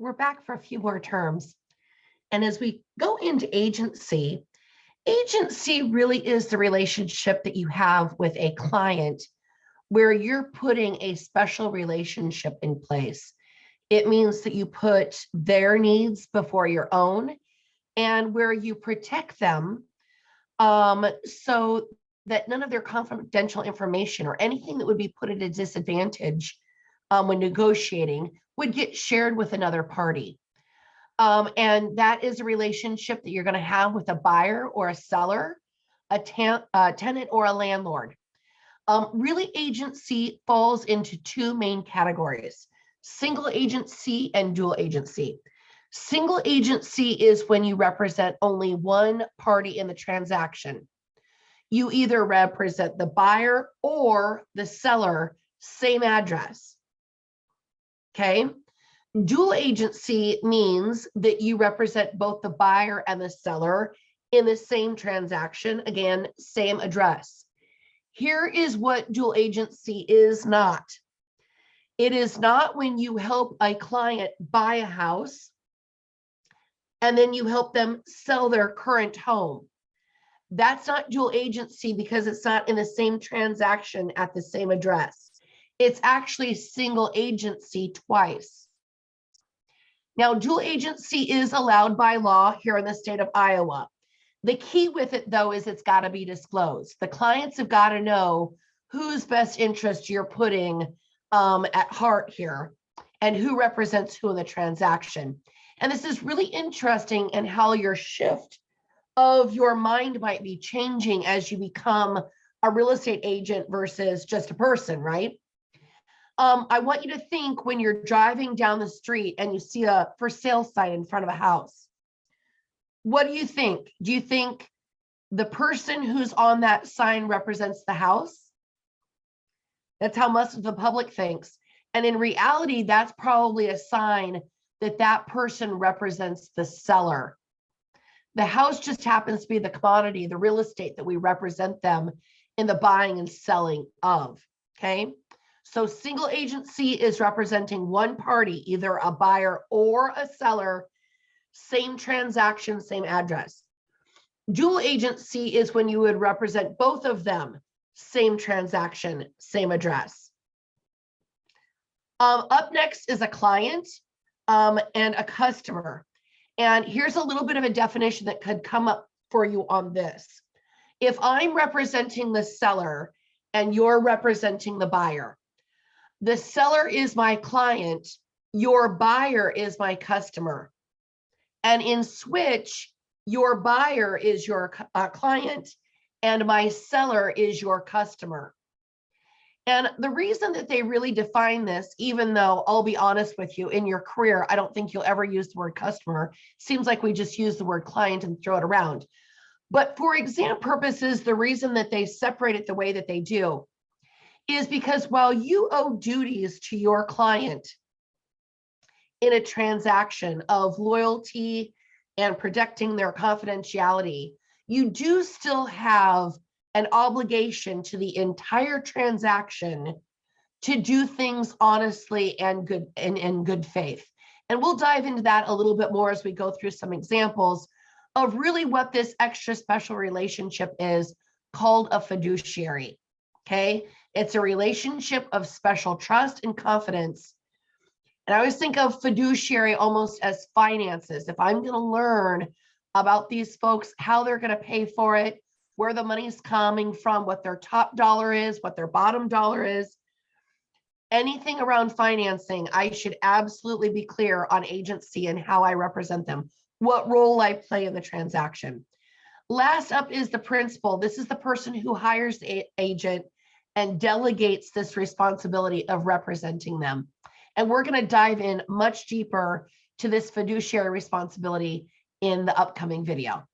we're back for a few more terms. And as we go into agency, agency really is the relationship that you have with a client where you're putting a special relationship in place. It means that you put their needs before your own and where you protect them so that none of their confidential information or anything that would be put at a disadvantage when negotiating would get shared with another party. And that is a relationship that you're going to have with a buyer or a seller, a tenant or a landlord. Really, agency falls into two main categories: single agency and dual agency. Single agency is when you represent only one party in the transaction. You either represent the buyer or the seller, same address. Okay. Dual agency means that you represent both the buyer and the seller in the same transaction, again, same address. Here is what dual agency is not. It is not when you help a client buy a house and then you help them sell their current home. That's not dual agency because it's not in the same transaction at the same address. It's actually single agency twice. Now, dual agency is allowed by law here in the state of Iowa. The key with it, though, is it's got to be disclosed. The clients have got to know whose best interest you're putting at heart here and who represents who in the transaction. And this is really interesting in how your shift of your mind might be changing as you become a real estate agent versus just a person, right? I want you to think when you're driving down the street and you see a for sale sign in front of a house. What do you think? Do you think the person who's on that sign represents the house? That's how most of the public thinks. And in reality, that's probably a sign that that person represents the seller. The house just happens to be the commodity, the real estate that we represent them in the buying and selling of, okay? So single agency is representing one party, either a buyer or a seller, same transaction, same address. Dual agency is when you would represent both of them, same transaction, same address. Up next is a client and a customer. And here's a little bit of a definition that could come up for you on this. If I'm representing the seller and you're representing the buyer, the seller is my client, your buyer is my customer. And in switch, your buyer is your client and my seller is your customer. And the reason that they really define this, even though I'll be honest with you, in your career, I don't think you'll ever use the word customer. Seems like we just use the word client and throw it around. But for exam purposes, the reason that they separate it the way that they do is because while you owe duties to your client in a transaction of loyalty and protecting their confidentiality, you do still have an obligation to the entire transaction to do things honestly and good and in good faith. And we'll dive into that a little bit more as we go through some examples of really what this extra special relationship is called a fiduciary. Okay, it's a relationship of special trust and confidence. And I always think of fiduciary almost as finances. If I'm going to learn about these folks, how they're going to pay for it, where the money's coming from, what their top dollar is, what their bottom dollar is, anything around financing, I should absolutely be clear on agency and how I represent them, what role I play in the transaction. Last up is the principal. This is the person who hires the agent and delegates this responsibility of representing them. And we're going to dive in much deeper to this fiduciary responsibility in the upcoming video.